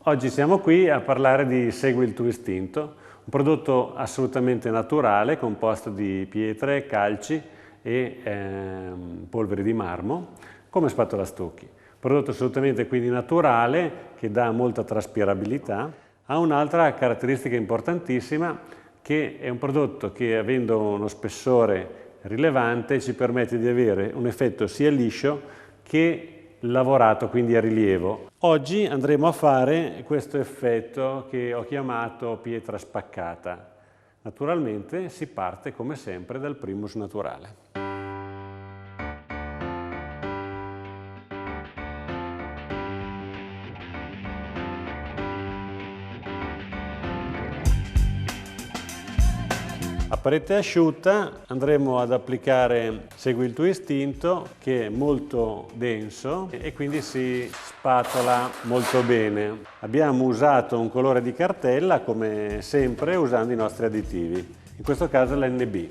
Oggi siamo qui a parlare di Segui il tuo istinto, un prodotto assolutamente naturale composto di pietre, calci e polveri di marmo come spatola stucchi. Prodotto assolutamente quindi naturale che dà molta traspirabilità. Ha un'altra caratteristica importantissima, che è un prodotto che, avendo uno spessore rilevante, ci permette di avere un effetto sia liscio che lavorato, quindi a rilievo. Oggi andremo a fare questo effetto che ho chiamato pietra spaccata. Naturalmente si parte come sempre dal primus naturale. A parete asciutta andremo ad applicare Segui il tuo istinto, che è molto denso e quindi si spatola molto bene. Abbiamo usato un colore di cartella come sempre usando i nostri additivi, in questo caso l'NB.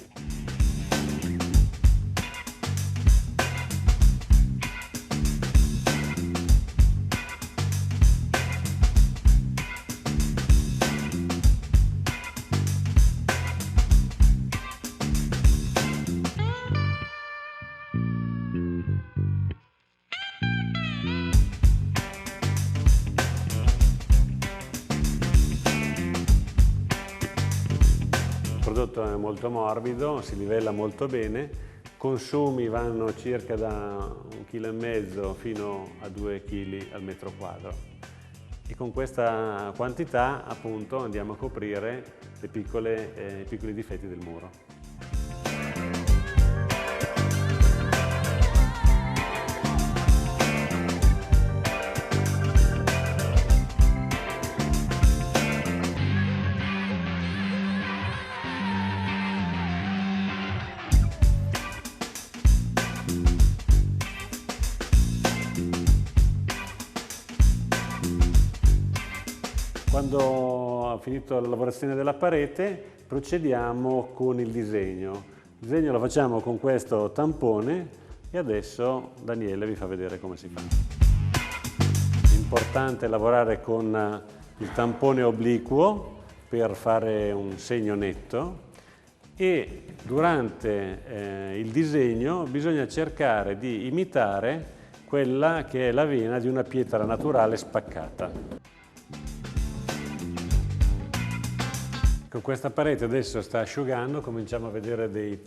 Il prodotto è molto morbido, si livella molto bene, consumi vanno circa da 1,5 kg fino a 2 kg al metro quadro e con questa quantità appunto andiamo a coprire i piccoli difetti del muro. Quando ho finito la lavorazione della parete procediamo con il disegno. Il disegno lo facciamo con questo tampone e adesso Daniele vi fa vedere come si fa. È importante lavorare con il tampone obliquo per fare un segno netto e durante il disegno bisogna cercare di imitare quella che è la vena di una pietra naturale spaccata. Questa parete adesso sta asciugando, cominciamo a vedere dei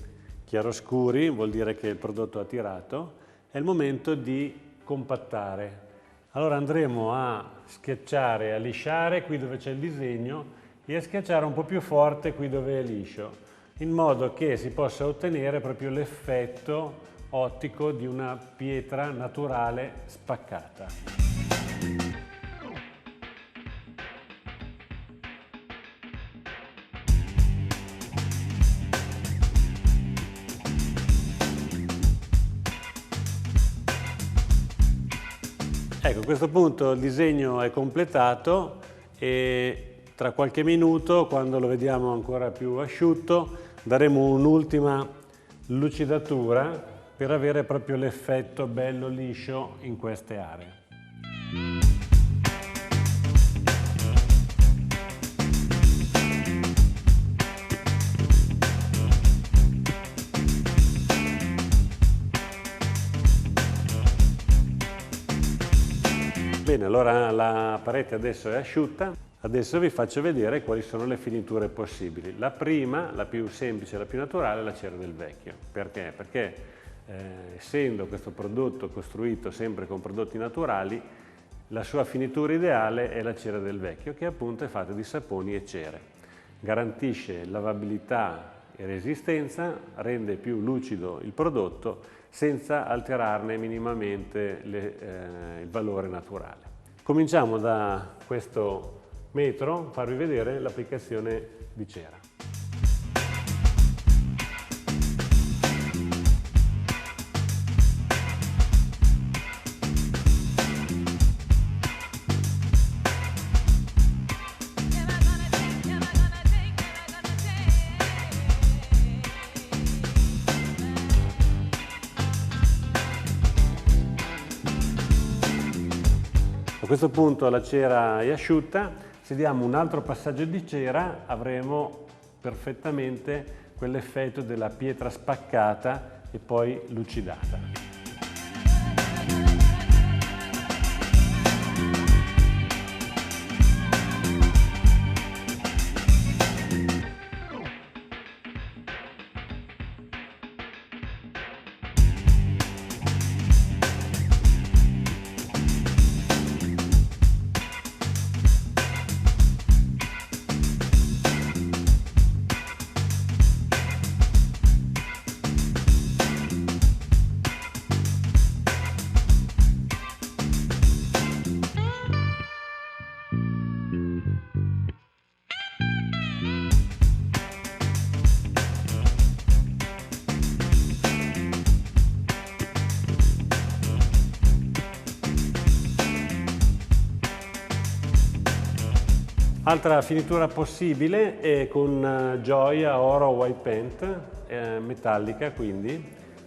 chiaroscuri, vuol dire che il prodotto ha tirato. È il momento di compattare. Allora andremo a schiacciare, a lisciare qui dove c'è il disegno e a schiacciare un po' più forte qui dove è liscio, in modo che si possa ottenere proprio l'effetto ottico di una pietra naturale spaccata. Ecco, a questo punto il disegno è completato e tra qualche minuto, quando lo vediamo ancora più asciutto, daremo un'ultima lucidatura per avere proprio l'effetto bello liscio in queste aree. Bene, allora la parete adesso è asciutta, adesso vi faccio vedere quali sono le finiture possibili. La prima, la più semplice, la più naturale, è la cera del vecchio. Perché? Perché essendo questo prodotto costruito sempre con prodotti naturali, la sua finitura ideale è la cera del vecchio, che appunto è fatta di saponi e cere. Garantisce lavabilità e resistenza, rende più lucido il prodotto senza alterarne minimamente il valore naturale. Cominciamo da questo metro, farvi vedere l'applicazione di cera. questo punto la cera è asciutta, se diamo un altro passaggio di cera avremo perfettamente quell'effetto della pietra spaccata e poi lucidata. Altra finitura possibile è con gioia oro white paint, metallica quindi,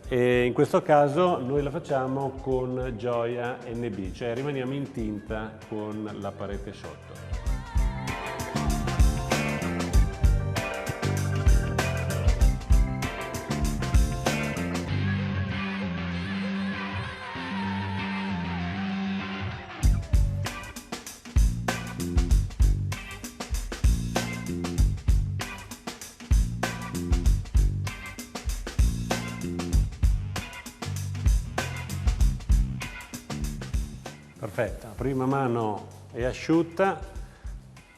e in questo caso noi la facciamo con gioia NB, cioè rimaniamo in tinta con la parete sotto. Perfetto, la prima mano è asciutta,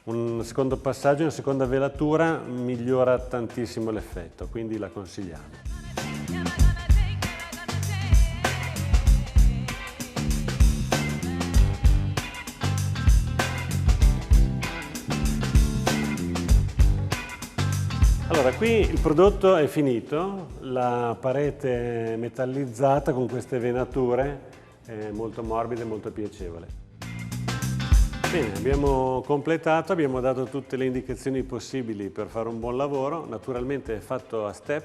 un secondo passaggio, una seconda velatura migliora tantissimo l'effetto, quindi la consigliamo. Allora, qui il prodotto è finito, la parete metallizzata con queste venature è molto morbida e molto piacevole. Bene, abbiamo completato, abbiamo dato tutte le indicazioni possibili per fare un buon lavoro, naturalmente è fatto a step,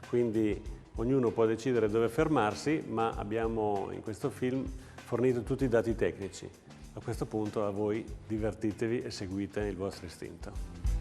quindi ognuno può decidere dove fermarsi, ma abbiamo in questo film fornito tutti i dati tecnici. A questo punto a voi divertitevi e seguite il vostro istinto.